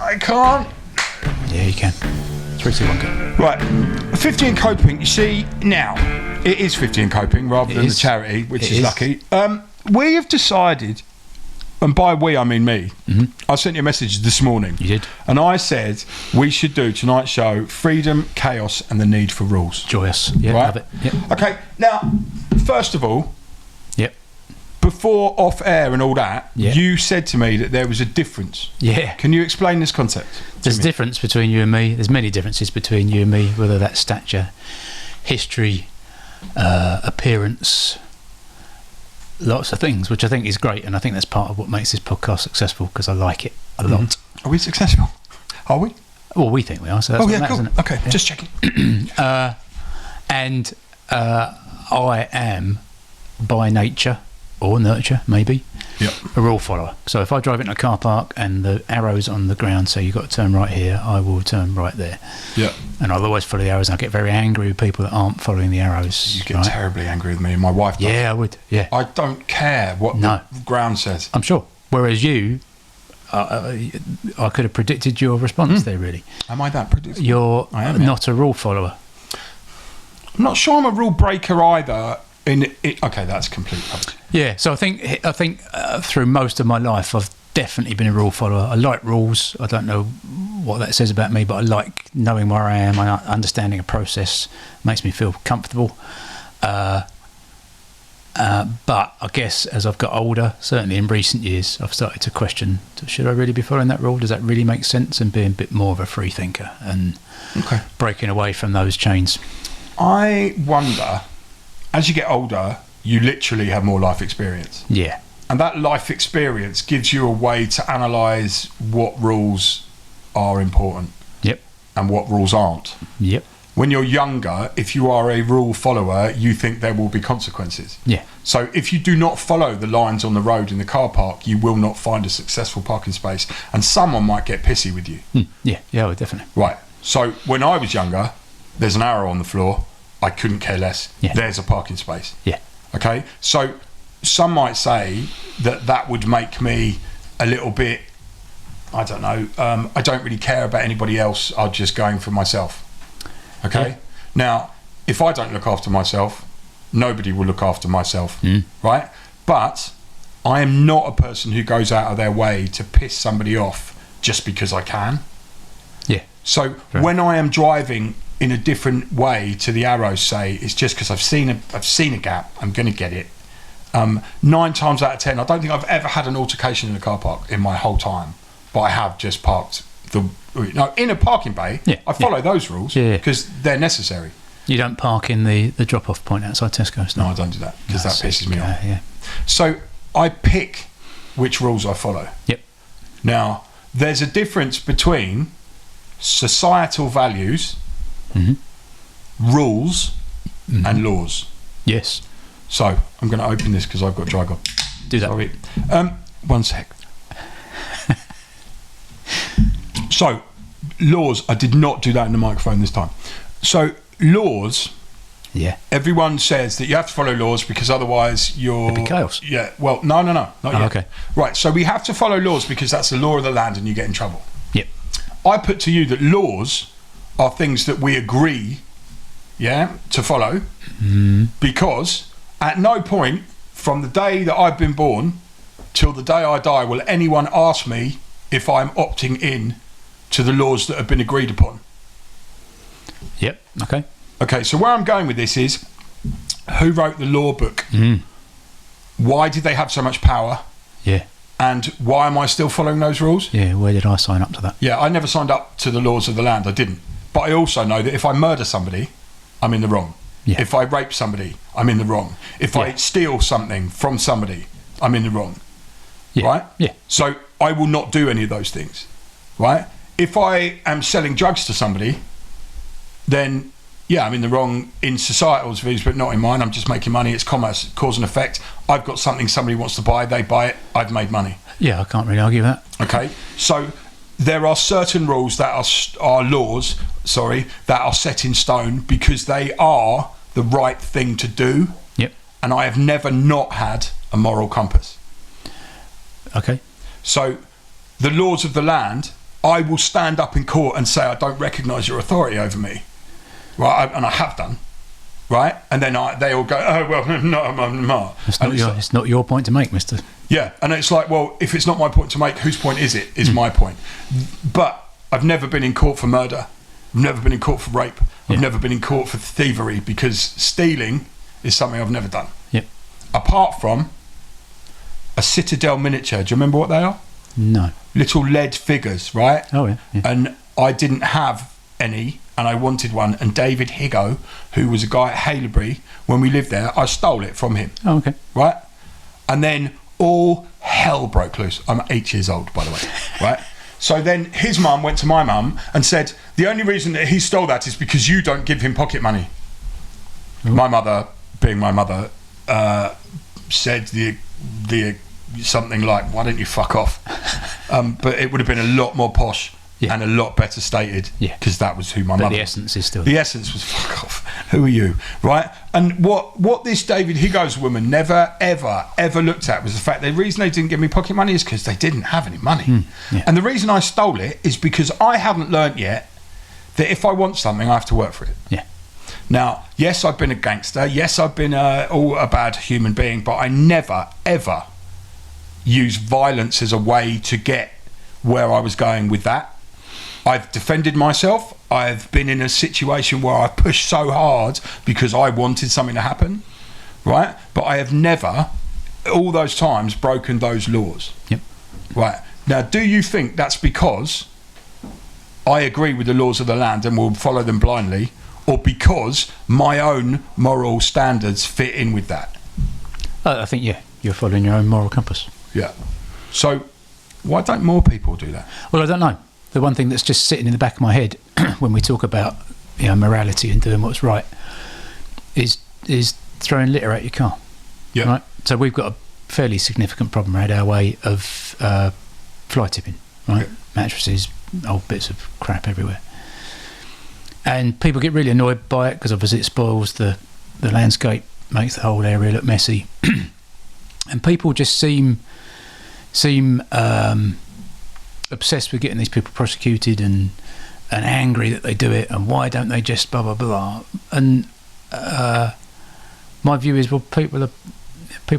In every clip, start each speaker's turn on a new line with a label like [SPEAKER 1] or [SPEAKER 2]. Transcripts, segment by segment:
[SPEAKER 1] I can't.
[SPEAKER 2] Yeah, you can. 3, 2, 1, go.
[SPEAKER 1] Right, 50 and coping. You see, now it is 50 and coping rather than the charity, which is lucky. We have decided, and by we I mean me. I sent you a message this morning.
[SPEAKER 2] You did.
[SPEAKER 1] And I said we should do tonight's show: freedom, chaos, and the need for rules.
[SPEAKER 2] Joyous. Yeah,
[SPEAKER 1] right?
[SPEAKER 2] love it. Yep.
[SPEAKER 1] Okay. Now, first of all,
[SPEAKER 2] Yep.
[SPEAKER 1] before off air and all that,
[SPEAKER 2] Yeah.
[SPEAKER 1] you said to me that there was a difference.
[SPEAKER 2] Yeah.
[SPEAKER 1] Can you explain this concept?
[SPEAKER 2] There's a difference between you and me. There's many differences between you and me, whether that's stature, history, appearance, lots of things, which I think is great, and I think that's part of what makes this podcast successful, because I like it a lot.
[SPEAKER 1] Are we successful? Are we?
[SPEAKER 2] Well, we think we are, so that's what matters,
[SPEAKER 1] cool.
[SPEAKER 2] isn't it?
[SPEAKER 1] Okay,
[SPEAKER 2] Yeah.
[SPEAKER 1] just checking.
[SPEAKER 2] And I am, by nature, or nurture, maybe,
[SPEAKER 1] Yep.
[SPEAKER 2] a rule follower. So if I drive into a car park and the arrows on the ground say you've got to turn right here, I will turn right there.
[SPEAKER 1] Yep.
[SPEAKER 2] And I'll always follow the arrows, and I get very angry with people that aren't following the arrows.
[SPEAKER 1] You get terribly angry with me, and my wife does.
[SPEAKER 2] Yeah, I would. Yeah,
[SPEAKER 1] I don't care what the ground says.
[SPEAKER 2] I'm sure. Whereas you, I could have predicted your response there, really.
[SPEAKER 1] Am I that predictable?
[SPEAKER 2] You're
[SPEAKER 1] I am,
[SPEAKER 2] not a rule follower.
[SPEAKER 1] I'm not sure I'm a rule breaker either. Okay, that's complete rubbish.
[SPEAKER 2] Yeah, so I think through most of my life, I've definitely been a rule follower. I like rules. I don't know what that says about me, but I like knowing where I am. Understanding a process makes me feel comfortable. But I guess as I've got older, certainly in recent years, I've started to question, should I really be following that rule? Does that really make sense? And being a bit more of a free thinker and breaking away from those chains.
[SPEAKER 1] I wonder, as you get older, you literally have more life experience.
[SPEAKER 2] Yeah.
[SPEAKER 1] And that life experience gives you a way to analyse what rules are important.
[SPEAKER 2] Yep.
[SPEAKER 1] And what rules aren't.
[SPEAKER 2] Yep.
[SPEAKER 1] When you're younger, if you are a rule follower, you think there will be consequences.
[SPEAKER 2] Yeah.
[SPEAKER 1] So if you do not follow the lines on the road in the car park, you will not find a successful parking space, and someone might get pissy with you.
[SPEAKER 2] Yeah, well, definitely.
[SPEAKER 1] Right. So when I was younger, there's an arrow on the floor. I couldn't care less.
[SPEAKER 2] Yeah.
[SPEAKER 1] There's a parking space.
[SPEAKER 2] Yeah.
[SPEAKER 1] Okay. So some might say that would make me a little bit, I don't know, I don't really care about anybody else. I'm just going for myself. Okay.
[SPEAKER 2] Yeah.
[SPEAKER 1] Now, if I don't look after myself, nobody will look after myself. Right. But I am not a person who goes out of their way to piss somebody off just because I can.
[SPEAKER 2] Yeah.
[SPEAKER 1] So when I am driving in a different way to the arrows say, it's just because I've seen a gap, I'm going to get it. 9 times out of 10, I don't think I've ever had an altercation in a car park in my whole time, but I have just parked in a parking bay.
[SPEAKER 2] Yeah,
[SPEAKER 1] I follow those rules because they're necessary.
[SPEAKER 2] You don't park in the drop-off point outside Tesco's?
[SPEAKER 1] No, I don't do that because that pisses me off.
[SPEAKER 2] Yeah.
[SPEAKER 1] So I pick which rules I follow.
[SPEAKER 2] Yep.
[SPEAKER 1] Now, there's a difference between societal values, rules, and laws.
[SPEAKER 2] Yes.
[SPEAKER 1] So I'm going to open this because I've got dry gob.
[SPEAKER 2] Do that.
[SPEAKER 1] Sorry. 1 sec. So, laws. I did not do that in the microphone this time. So, laws.
[SPEAKER 2] Yeah.
[SPEAKER 1] Everyone says that you have to follow laws because otherwise you're...
[SPEAKER 2] It'd be chaos.
[SPEAKER 1] Yeah. Well, no. Not yet.
[SPEAKER 2] Okay.
[SPEAKER 1] Right. So we have to follow laws because that's the law of the land and you get in trouble.
[SPEAKER 2] Yep.
[SPEAKER 1] I put to you that laws are things that we agree, to follow, because at no point from the day that I've been born till the day I die will anyone ask me if I'm opting in to the laws that have been agreed upon.
[SPEAKER 2] Yep. Okay.
[SPEAKER 1] Okay, so where I'm going with this is, who wrote the law book? Why did they have so much power?
[SPEAKER 2] Yeah.
[SPEAKER 1] And why am I still following those rules?
[SPEAKER 2] Yeah, where did I sign up to that?
[SPEAKER 1] Yeah, I never signed up to the laws of the land. I didn't. But I also know that if I murder somebody, I'm in the wrong.
[SPEAKER 2] Yeah.
[SPEAKER 1] If I rape somebody, I'm in the wrong. If I steal something from somebody, I'm in the wrong.
[SPEAKER 2] Yeah.
[SPEAKER 1] Right?
[SPEAKER 2] Yeah.
[SPEAKER 1] So I will not do any of those things. Right? If I am selling drugs to somebody, then I'm in the wrong in societal's views, but not in mine. I'm just making money. It's commerce, cause and effect. I've got something somebody wants to buy, they buy it, I've made money.
[SPEAKER 2] Yeah, I can't really argue that.
[SPEAKER 1] Okay, so there are certain rules that are laws, that are set in stone because they are the right thing to do.
[SPEAKER 2] Yep.
[SPEAKER 1] And I have never not had a moral compass.
[SPEAKER 2] Okay.
[SPEAKER 1] So the laws of the land I will stand up in court and say, I don't recognise your authority over me, right? And I have done, right? And then they all go, oh, well, no, I'm not.
[SPEAKER 2] It's not your point to make, mister.
[SPEAKER 1] Yeah, and it's like, well, if it's not my point to make, whose point is it? Is my point. But I've never been in court for murder. I've never been in court for rape. I've never been in court for thievery, because stealing is something I've never done.
[SPEAKER 2] Yep.
[SPEAKER 1] Apart from a Citadel miniature. Do you remember what they are?
[SPEAKER 2] No.
[SPEAKER 1] Little lead figures, right?
[SPEAKER 2] Oh, yeah.
[SPEAKER 1] And I didn't have any, and I wanted one. And David Higo, who was a guy at Haileybury, when we lived there, I stole it from him.
[SPEAKER 2] Oh, okay.
[SPEAKER 1] Right? And then all hell broke loose. I'm 8 years old, by the way, right? So then his mum went to my mum and said, the only reason that he stole that is because you don't give him pocket money. Ooh. My mother, being my mother, said the something like, why don't you fuck off? But it would have been a lot more posh and a lot better stated, because that was who my mother.
[SPEAKER 2] The essence is still.
[SPEAKER 1] The essence was fuck off. Who are you, right? And what this David Higgos woman never ever looked at was the fact the reason they didn't give me pocket money is because they didn't have any money. And the reason I stole it is because I haven't learnt yet that if I want something, I have to work for it.
[SPEAKER 2] Yeah.
[SPEAKER 1] Now, yes, I've been a gangster. Yes, I've been a bad human being, but I never ever use violence as a way to get where I was going with that. I've defended myself. I've been in a situation where I've pushed so hard because I wanted something to happen, right? But I have never, all those times, broken those laws.
[SPEAKER 2] Yep.
[SPEAKER 1] Right. Now, do you think that's because I agree with the laws of the land and will follow them blindly, or because my own moral standards fit in with that?
[SPEAKER 2] I think, you're following your own moral compass.
[SPEAKER 1] Yeah. So why don't more people do that?
[SPEAKER 2] Well, I don't know. The one thing that's just sitting in the back of my head when we talk about morality and doing what's right is throwing litter out your car.
[SPEAKER 1] Yeah.
[SPEAKER 2] Right. So we've got a fairly significant problem around our way of fly tipping. Right. Yeah. Mattresses, old bits of crap everywhere, and people get really annoyed by it because obviously it spoils the landscape, makes the whole area look messy, and people just seem obsessed with getting these people prosecuted and angry that they do it, and why don't they just blah blah blah. And my view is, well, people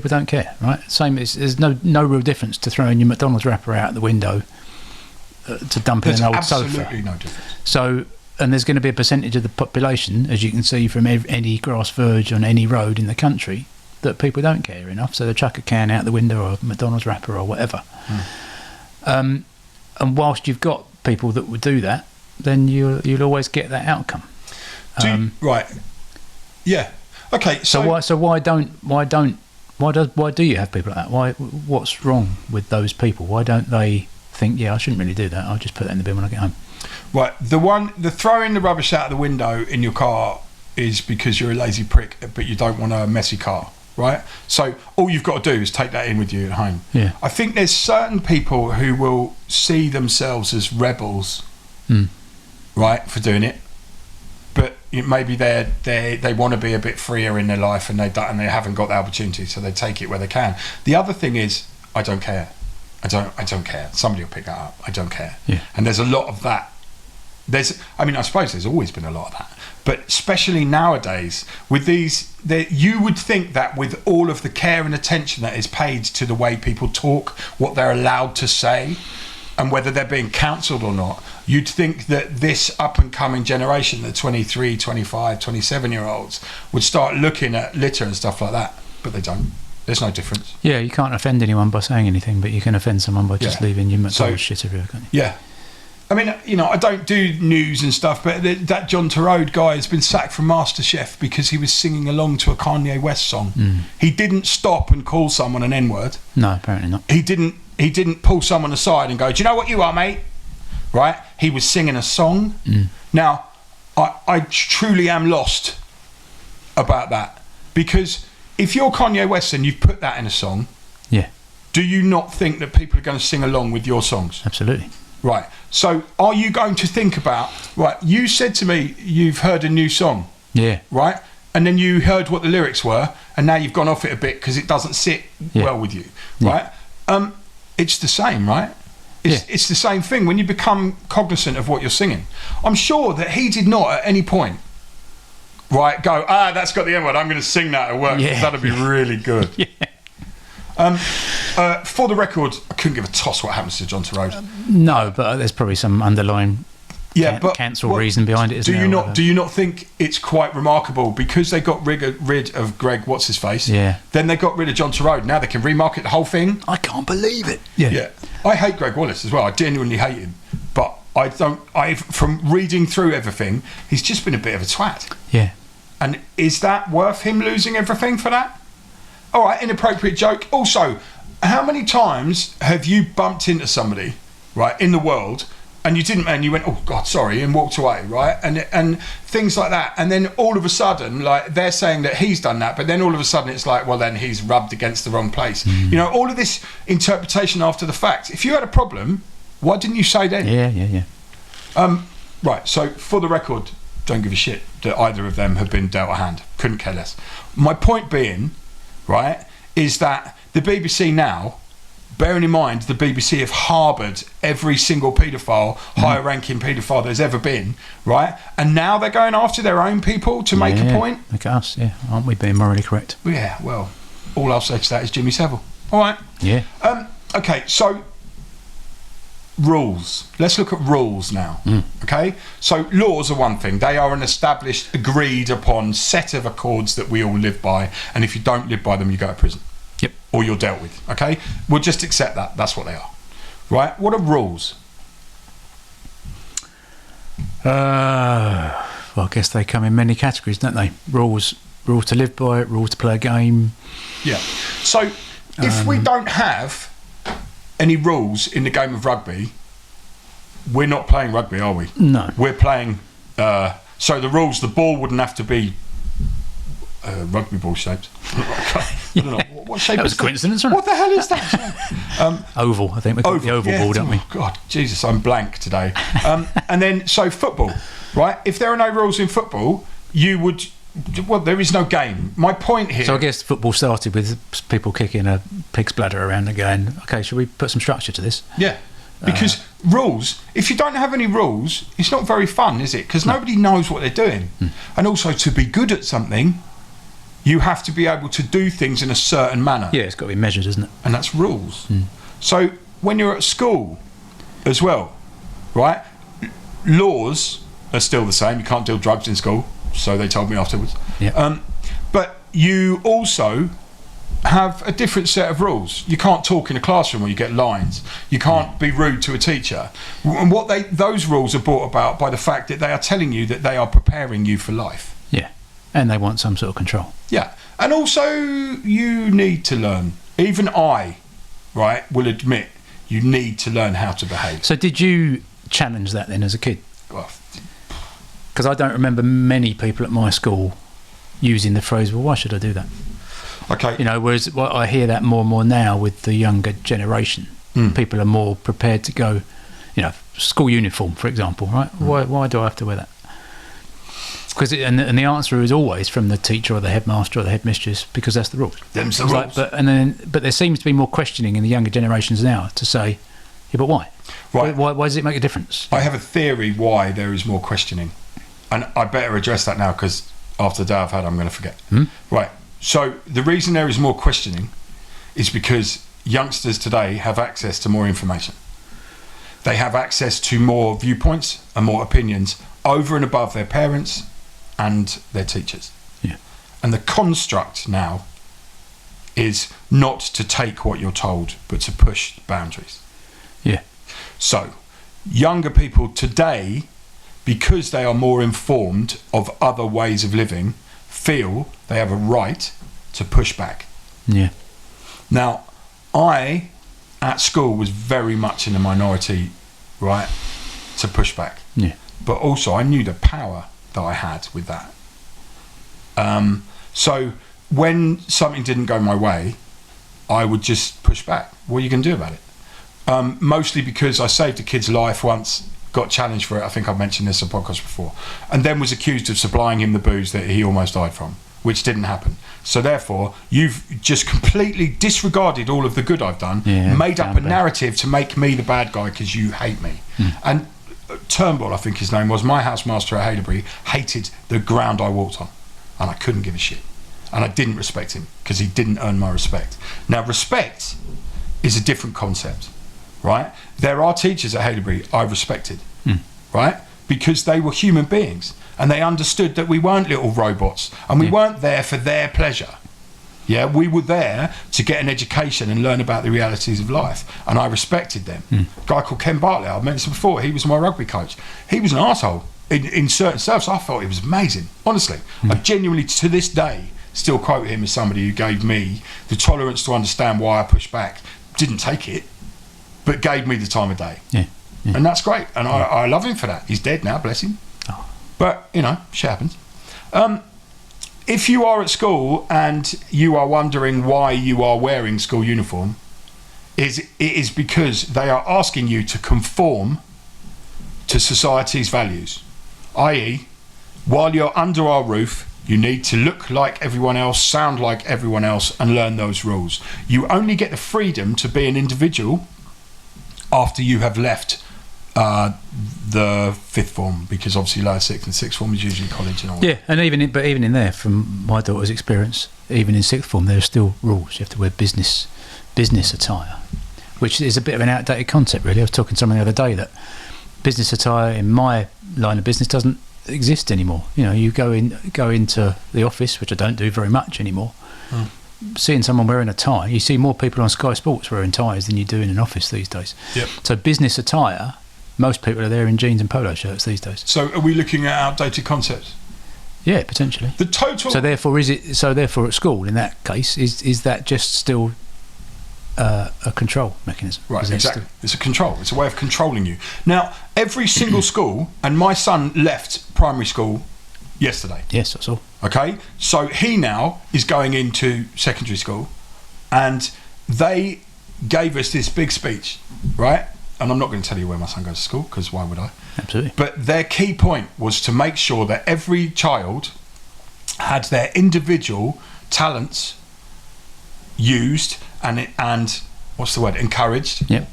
[SPEAKER 2] don't care, right? Same as there's no real difference to throwing your McDonald's wrapper out the window to dump in an old sofa.
[SPEAKER 1] Absolutely no difference.
[SPEAKER 2] So, and there's going to be a percentage of the population, as you can see from any grass verge on any road in the country, that people don't care enough, so they chuck a can out the window or a McDonald's wrapper or whatever. And whilst you've got people that would do that, then you'll always get that outcome.
[SPEAKER 1] Right. Yeah. Okay.
[SPEAKER 2] So why do you have people like that? What's wrong with those people? Why don't they think, I shouldn't really do that, I'll just put that in the bin when I get home?
[SPEAKER 1] Right. The throwing the rubbish out of the window in your car is because you're a lazy prick, but you don't want a messy car. Right, so all you've got to do is take that in with you at home.
[SPEAKER 2] Yeah.
[SPEAKER 1] I think there's certain people who will see themselves as rebels, right, for doing it, but maybe they want to be a bit freer in their life, and they haven't got the opportunity, so they take it where they can. The other thing is, I don't care. I don't care. Somebody will pick that up. I don't care.
[SPEAKER 2] Yeah.
[SPEAKER 1] And there's a lot of that. I suppose there's always been a lot of that, but especially nowadays with these, you would think that with all of the care and attention that is paid to the way people talk, what they're allowed to say, and whether they're being counselled or not, you'd think that this up and coming generation, the 23, 25, 27 year olds, would start looking at litter and stuff like that, but they don't. There's no difference. Yeah,
[SPEAKER 2] you can't offend anyone by saying anything, but you can offend someone by just leaving your McDonald's shit everywhere, can't you?
[SPEAKER 1] Yeah. I mean, I don't do news and stuff, but that John Turode guy has been sacked from MasterChef because he was singing along to a Kanye West song. He didn't stop and call someone an N-word.
[SPEAKER 2] No, apparently not.
[SPEAKER 1] He didn't pull someone aside and go, "Do you know what you are, mate?" Right? He was singing a song. Now, I truly am lost about that, because if you're Kanye West and you've put that in a song, do you not think that people are going to sing along with your songs?
[SPEAKER 2] Absolutely.
[SPEAKER 1] Right. So are you going to think about, you said to me you've heard a new song.
[SPEAKER 2] Yeah.
[SPEAKER 1] Right? And then you heard what the lyrics were, and now you've gone off it a bit because it doesn't sit well with you. Right? It's the same, right? It's the same thing when you become cognizant of what you're singing. I'm sure that he did not at any point, right, go, that's got the N word, I'm going to sing that at work.
[SPEAKER 2] Yeah.
[SPEAKER 1] That'd be really good.
[SPEAKER 2] Yeah.
[SPEAKER 1] For the record, I couldn't give a toss what happens to John Turode.
[SPEAKER 2] No, but there's probably some underlying cancel reason behind it.
[SPEAKER 1] Do you not think it's quite remarkable because they got rid of Greg what's his face?
[SPEAKER 2] Yeah.
[SPEAKER 1] Then they got rid of John Turode. Now they can remarket the whole thing.
[SPEAKER 2] I can't believe it.
[SPEAKER 1] Yeah. I hate Greg Wallace as well. I genuinely hate him, but from reading through everything, he's just been a bit of a twat.
[SPEAKER 2] Yeah.
[SPEAKER 1] And is that worth him losing everything for that? All right, inappropriate joke. Also, how many times have you bumped into somebody, right, in the world, and you didn't, and you went, oh God, sorry, and walked away, right? And things like that. And then all of a sudden, like, they're saying that he's done that, but then all of a sudden it's like, well, then he's rubbed against the wrong place. You know, all of this interpretation after the fact. If you had a problem, why didn't you say then?
[SPEAKER 2] Yeah.
[SPEAKER 1] Right, so for the record, don't give a shit that either of them have been dealt a hand. Couldn't care less. My point being, right, is that the BBC now, bearing in mind the BBC have harboured every single paedophile, higher ranking paedophile there's ever been, right? And now they're going after their own people to make a point.
[SPEAKER 2] Look at us, aren't we being morally correct?
[SPEAKER 1] Yeah, well, all I'll say to that is Jimmy Savile. All right.
[SPEAKER 2] Yeah.
[SPEAKER 1] Okay, so rules. Let's look at rules now. Okay, so laws are one thing. They are an established, agreed upon set of accords that we all live by, and if you don't live by them, you go to prison.
[SPEAKER 2] Yep.
[SPEAKER 1] Or you're dealt with. Okay, we'll just accept that. That's what they are. Right? What are rules?
[SPEAKER 2] Well, I guess they come in many categories, don't they? Rules to live by, rules to play a game.
[SPEAKER 1] Yeah. So if we don't have any rules in the game of rugby, we're not playing rugby, are we?
[SPEAKER 2] No.
[SPEAKER 1] We're playing. So the rules, the ball wouldn't have to be rugby ball shaped. I don't know what shape.
[SPEAKER 2] That was a coincidence, wasn't it?
[SPEAKER 1] What the hell is that?
[SPEAKER 2] Oval, I think we call it the oval ball, don't we?
[SPEAKER 1] Oh God, Jesus, I'm blank today. And then, so football, right? If there are no rules in football, you would. Well, there is no game. My point here.
[SPEAKER 2] So I guess football started with people kicking a pig's bladder around and going, okay, should we put some structure to this?
[SPEAKER 1] Yeah. Because rules, if you don't have any rules, it's not very fun, is it? Because nobody knows what they're doing. And also, to be good at something, you have to be able to do things in a certain manner.
[SPEAKER 2] Yeah, it's got to be measured, isn't it?
[SPEAKER 1] And that's rules. So when you're at school as well, right, laws are still the same. You can't deal drugs in school, so they told me afterwards.
[SPEAKER 2] Yeah.
[SPEAKER 1] But you also have a different set of rules. You can't talk in a classroom where you get lines. You can't be rude to a teacher. And those rules are brought about by the fact that they are telling you that they are preparing you for life.
[SPEAKER 2] Yeah. And they want some sort of control.
[SPEAKER 1] Yeah. And also you need to learn. Even I, right, will admit you need to learn how to behave.
[SPEAKER 2] So did you challenge that then as a kid?
[SPEAKER 1] Well,
[SPEAKER 2] because I don't remember many people at my school using the phrase, well, why should I do that?
[SPEAKER 1] okay.
[SPEAKER 2] You know, whereas I hear that more and more now with the younger generation. People are more prepared to go, you know, school uniform, for example, right? Why do I have to wear that? Because and the answer is always from the teacher or the headmaster or the headmistress, because that's the rules.
[SPEAKER 1] Them's the rules.
[SPEAKER 2] But there seems to be more questioning in the younger generations now to say, yeah, but why?
[SPEAKER 1] Right.
[SPEAKER 2] Why does it make a difference?
[SPEAKER 1] I have a theory why there is more questioning, and I better address that now because after the day I've had, I'm going to forget. Right. So the reason there is more questioning is because youngsters today have access to more information. They have access to more viewpoints and more opinions over and above their parents and their teachers.
[SPEAKER 2] Yeah.
[SPEAKER 1] And the construct now is not to take what you're told, but to push boundaries.
[SPEAKER 2] Yeah.
[SPEAKER 1] So younger people today, because they are more informed of other ways of living, feel they have a right to push back.
[SPEAKER 2] Yeah.
[SPEAKER 1] Now, I, at school, was very much in the minority, right, to push back.
[SPEAKER 2] Yeah.
[SPEAKER 1] But also, I knew the power that I had with that. So when something didn't go my way, I would just push back. What are you going to do about it? Mostly because I saved a kid's life once, got challenged for it. I think I've mentioned this on podcast before, and then was accused of supplying him the booze that he almost died from, which didn't happen. So therefore, you've just completely disregarded all of the good I've done, made up a narrative to make me the bad guy because you hate me. And Turnbull, I think his name was, my housemaster at Haileybury, hated the ground I walked on, and I couldn't give a shit. And I didn't respect him because he didn't earn my respect. Now, respect is a different concept, right? There are teachers at Haileybury I respected, right? Because they were human beings and they understood that we weren't little robots and we weren't there for their pleasure. Yeah, we were there to get an education and learn about the realities of life, and I respected them. A guy called Ken Bartlett, I've mentioned before, he was my rugby coach. He was an arsehole in certain stuff, so I thought he was amazing, honestly. I genuinely, to this day, still quote him as somebody who gave me the tolerance to understand why I pushed back. Didn't take it, but gave me the time of day. And that's great, and I love him for that. He's dead now, bless him. But, you know, shit happens. If you are at school and you are wondering why you are wearing school uniform, it is because they are asking you to conform to society's values. I.e., while you're under our roof, you need to look like everyone else, sound like everyone else, and learn those rules. You only get the freedom to be an individual after you have left the fifth form, because obviously lower sixth and sixth form is usually college and all.
[SPEAKER 2] Yeah, and even in there, from my daughter's experience, even in sixth form, there are still rules. You have to wear business attire, which is a bit of an outdated concept, really. I was talking to someone the other day that business attire in my line of business doesn't exist anymore. You know, you go into the office, which I don't do very much anymore. Seeing someone wearing a tie, you see more people on Sky Sports wearing ties than you do in an office these days. Yep. So business attire, most people are there in jeans and polo shirts these days. So are we looking at outdated concepts? Yeah, potentially. The total. So therefore, at school, in that case, is that just still a control mechanism? Right, exactly. It's a control. It's a way of controlling you. Now, every single school, and my son left primary school yesterday. Yes, that's all. Okay, so he now is going into secondary school, and they gave us this big speech, right? And I'm not going to tell you where my son goes to school, because why would I? Absolutely. But their key point was to make sure that every child had their individual talents used and what's the word? Encouraged. Yep.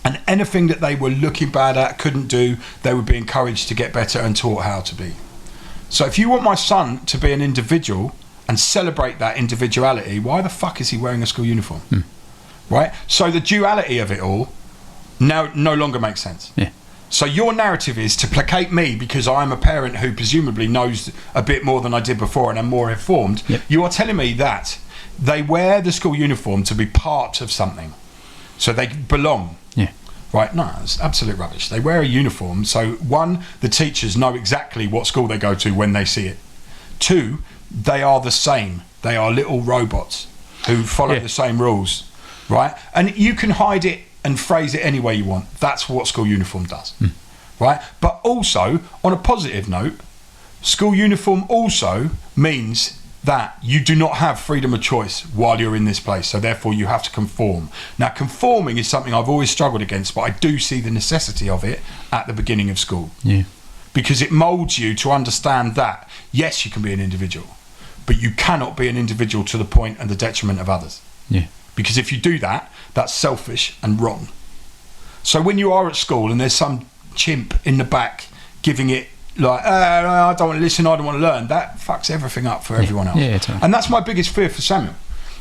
[SPEAKER 2] And anything that they were looking bad at, couldn't do, they would be encouraged to get better and taught how to be. So if you want my son to be an individual and celebrate that individuality, why the fuck is he wearing a school uniform? Right? So the duality of it all now no longer makes sense. Yeah. So your narrative is to placate me because I'm a parent who presumably knows a bit more than I did before and I'm more informed. Yep. You are telling me that they wear the school uniform to be part of something, so they belong. Yeah. Right? No, it's absolute rubbish. They wear a uniform, so one, the teachers know exactly what school they go to when they see it. Two, they are the same. They are little robots who follow the same rules, right? And you can hide it and phrase it any way you want. That's what school uniform does, right? But also, on a positive note, school uniform also means that you do not have freedom of choice while you're in this place, so therefore you have to conform. Now, conforming is something I've always struggled against, but I do see the necessity of it at the beginning of school. Yeah. Because it moulds you to understand that, yes, you can be an individual, but you cannot be an individual to the point and the detriment of others. Yeah. Because if you do that, that's selfish and wrong. So when you are at school and there's some chimp in the back giving it like, I don't want to listen, I don't want to learn, that fucks everything up for everyone else. Yeah, totally. And that's my biggest fear for Samuel,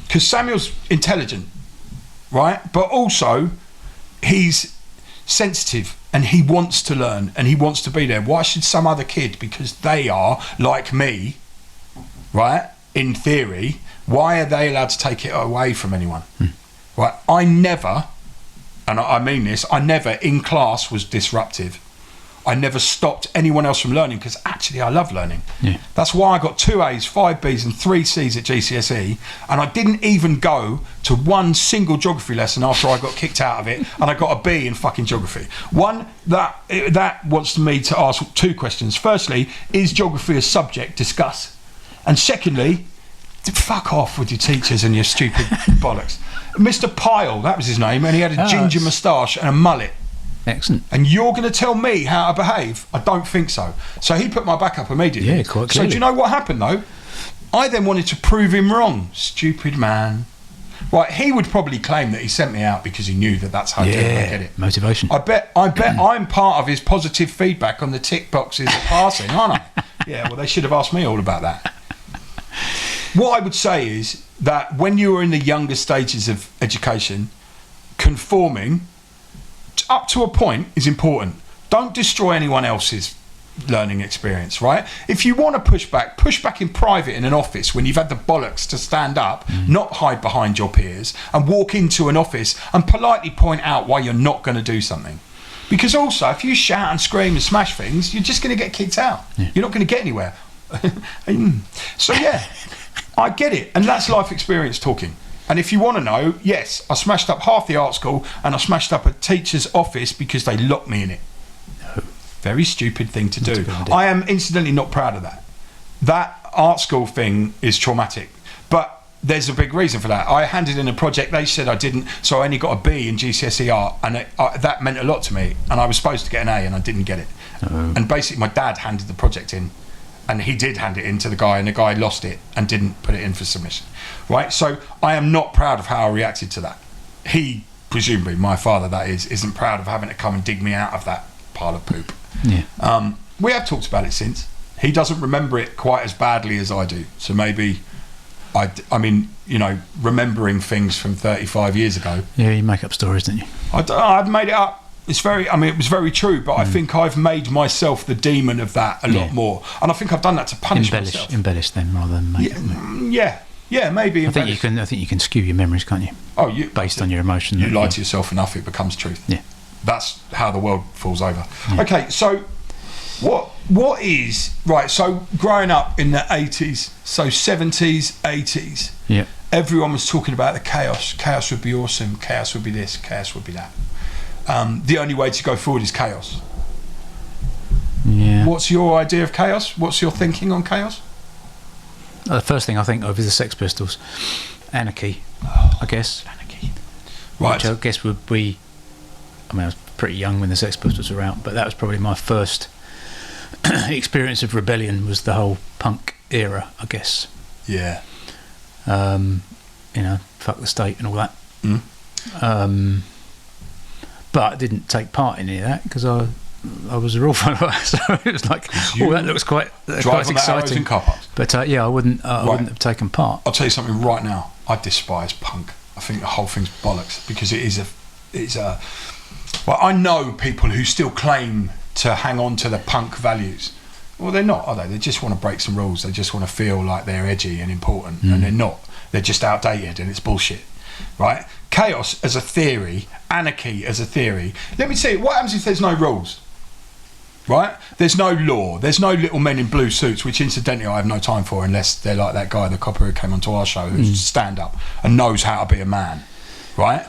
[SPEAKER 2] because Samuel's intelligent, right? But also he's sensitive and he wants to learn and he wants to be there. Why should some other kid, because they are like me, right, in theory, why are they allowed to take it away from anyone? Right? I never, and I mean this, I never in class was disruptive. I never stopped anyone else from learning, because actually I love learning. Yeah. That's why I got 2 A's, 5 B's and 3 C's at GCSE, and I didn't even go to one single geography lesson after I got kicked out of it, and I got a B in fucking geography. One, that wants me to ask 2 questions. Firstly, is geography a subject? Discuss. And secondly, fuck off with your teachers and your stupid bollocks. Mr. Pyle, that was his name, and he had a ginger moustache and a mullet. Excellent. And you're going to tell me how to behave? I don't think so. So he put my back up immediately. Yeah, quite clearly. So do you know what happened though?
[SPEAKER 1] I then wanted to prove him wrong. Stupid man. Right, he would probably claim that he sent me out because he knew that that's how I get it.
[SPEAKER 2] Motivation.
[SPEAKER 1] I bet I'm part of his positive feedback on the tick boxes of passing, aren't I? Yeah, well, they should have asked me all about that. What I would say is that when you are in the younger stages of education, conforming up to a point is important. Don't destroy anyone else's learning experience, right? If you want to push back in private in an office when you've had the bollocks to stand up, not hide behind your peers, and walk into an office and politely point out why you're not going to do something. Because also, if you shout and scream and smash things, you're just going to get kicked out. You're not going to get anywhere. So yeah, I get it, and that's life experience talking. And if you want to know, yes, I smashed up half the art school, and I smashed up a teacher's office because they locked me in it. Very stupid thing to do. I am incidentally not proud of that. That art school thing is traumatic, but there's a big reason for that. I handed in a project, they said I didn't, so I only got a B in GCSE art, and that meant a lot to me, and I was supposed to get an A and I didn't get it. And basically my dad handed the project in, and he did hand it in to the guy, and the guy lost it and didn't put it in for submission. Right, so I am not proud of how I reacted to that. He, presumably my father that is, isn't proud of having to come and dig me out of that pile of poop. Yeah. We have talked about it since. He doesn't remember it quite as badly as I do, so maybe I mean, you know, remembering things from 35 years ago.
[SPEAKER 2] Yeah, you make up stories, don't you?
[SPEAKER 1] I've made it up. It was very true, but I think I've made myself the demon of that a lot more, and I think I've done that to punish myself.
[SPEAKER 2] Embellish them rather than make
[SPEAKER 1] yeah, maybe.
[SPEAKER 2] I think you can skew your memories, can't you?
[SPEAKER 1] Oh,
[SPEAKER 2] based on your emotion.
[SPEAKER 1] You lie to yourself enough, it becomes truth.
[SPEAKER 2] Yeah,
[SPEAKER 1] that's how the world falls over. Yeah. Okay, so what is right? So growing up in the 80s, so 70s, 80s.
[SPEAKER 2] Yeah.
[SPEAKER 1] Everyone was talking about the chaos. Chaos would be awesome. Chaos would be this. Chaos would be that. The only way to go forward is chaos.
[SPEAKER 2] Yeah.
[SPEAKER 1] What's your idea of chaos? What's your thinking on chaos?
[SPEAKER 2] The first thing I think of is the Sex Pistols. Anarchy, I guess.
[SPEAKER 1] Anarchy. Right.
[SPEAKER 2] Which I guess would be... I mean, I was pretty young when the Sex Pistols were out, but that was probably my first experience of rebellion, was the whole punk era, I guess.
[SPEAKER 1] Yeah.
[SPEAKER 2] You know, fuck the state and all that. But I didn't take part in any of that because I was a rule follower, so it was like, that looks quite exciting. But I wouldn't have taken part.
[SPEAKER 1] I'll tell you something right now. I despise punk. I think the whole thing's bollocks because it's a. Well, I know people who still claim to hang on to the punk values. Well, they're not, are they? They just want to break some rules. They just want to feel like they're edgy and important, and they're not. They're just outdated, and it's bullshit, right? Chaos as a theory, anarchy as a theory. Let me tell you, what happens if there's no rules? Right? There's no law. There's no little men in blue suits, which incidentally I have no time for unless they're like that guy, the copper who came onto our show, who's stand up and knows how to be a man. Right?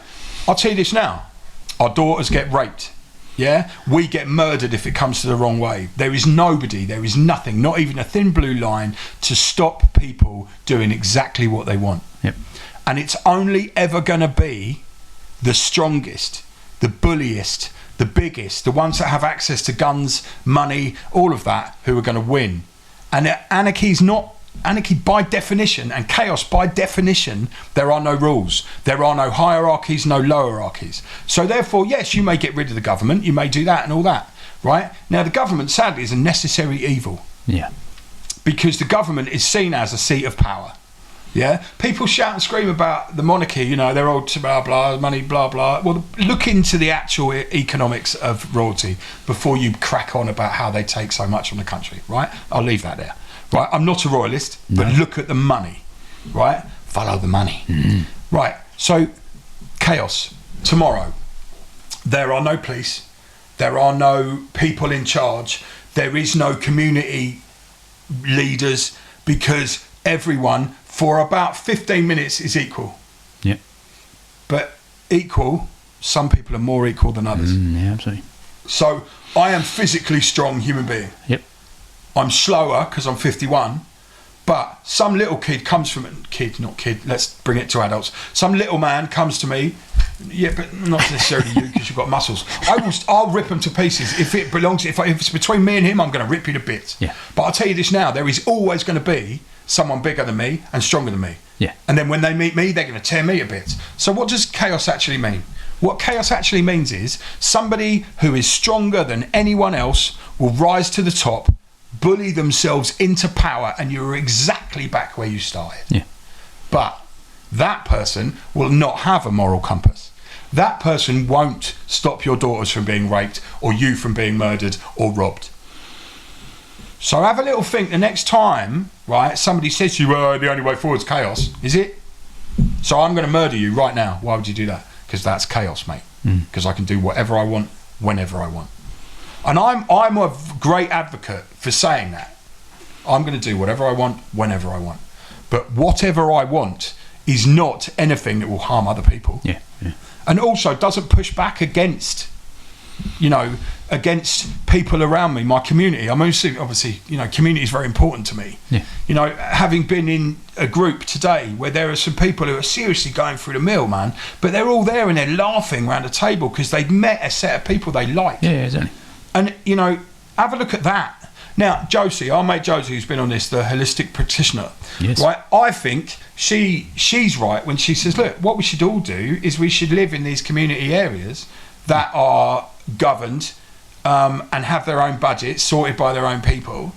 [SPEAKER 1] I'll tell you this now. Our daughters get raped. Yeah? We get murdered if it comes to the wrong way. There is nobody, there is nothing, not even a thin blue line to stop people doing exactly what they want.
[SPEAKER 2] Yep.
[SPEAKER 1] And it's only ever going to be the strongest, the bulliest, the biggest, the ones that have access to guns, money, all of that, who are going to win. And anarchy by definition, and chaos by definition, there are no rules. There are no hierarchies, no lowerarchies. So therefore, yes, you may get rid of the government, you may do that and all that, right? Now, the government, sadly, is a necessary evil.
[SPEAKER 2] Yeah. Because
[SPEAKER 1] the government is seen as a seat of power. Yeah, people shout and scream about the monarchy, you know, they're all blah blah, money blah blah. Well, look into the actual economics of royalty before you crack on about how they take so much from the country, right? I'll leave that there, right? I'm not a royalist, but look at the money, right? Follow the money, right? So, chaos tomorrow. There are no police, there are no people in charge, there is no community leaders because everyone for about 15 minutes is equal.
[SPEAKER 2] Yeah.
[SPEAKER 1] But equal, some people are more equal than others.
[SPEAKER 2] Yeah, absolutely.
[SPEAKER 1] So I am physically strong human being.
[SPEAKER 2] Yep.
[SPEAKER 1] I'm slower because I'm 51, but some little kid comes from let's bring it to adults. Some little man comes to me, yeah, but not necessarily you because you've got muscles. I'll rip him to pieces. If it's between me and him, I'm going to rip you to bits.
[SPEAKER 2] Yeah.
[SPEAKER 1] But I'll tell you this now, there is always going to be someone bigger than me and stronger than me.
[SPEAKER 2] Yeah.
[SPEAKER 1] And then when they meet me, they're going to tear me to bits. So what does chaos actually mean? What chaos actually means is somebody who is stronger than anyone else will rise to the top, bully themselves into power, and you're exactly back where you started.
[SPEAKER 2] Yeah.
[SPEAKER 1] But that person will not have a moral compass. That person won't stop your daughters from being raped or you from being murdered or robbed. So have a little think the next time, right, somebody says to you, well, the only way forward is chaos. Is it? So I'm going to murder you right now. Why would you do that? Because that's chaos, mate. Because I can do whatever I want, whenever I want. And I'm a great advocate for saying that. I'm going to do whatever I want, whenever I want. But whatever I want is not anything that will harm other people.
[SPEAKER 2] Yeah.
[SPEAKER 1] And also doesn't push back against, against people around me, my community. I'm obviously, community is very important to me.
[SPEAKER 2] Yeah.
[SPEAKER 1] Having been in a group today where there are some people who are seriously going through the mill, man, but they're all there and they're laughing around a table because they've met a set of people they like.
[SPEAKER 2] Yeah, exactly.
[SPEAKER 1] And, have a look at that. Now, Josie, our mate Josie, who's been on this, the holistic practitioner,
[SPEAKER 2] yes.
[SPEAKER 1] right? I think she's right when she says, look, what we should all do is we should live in these community areas that are governed and have their own budgets sorted by their own people.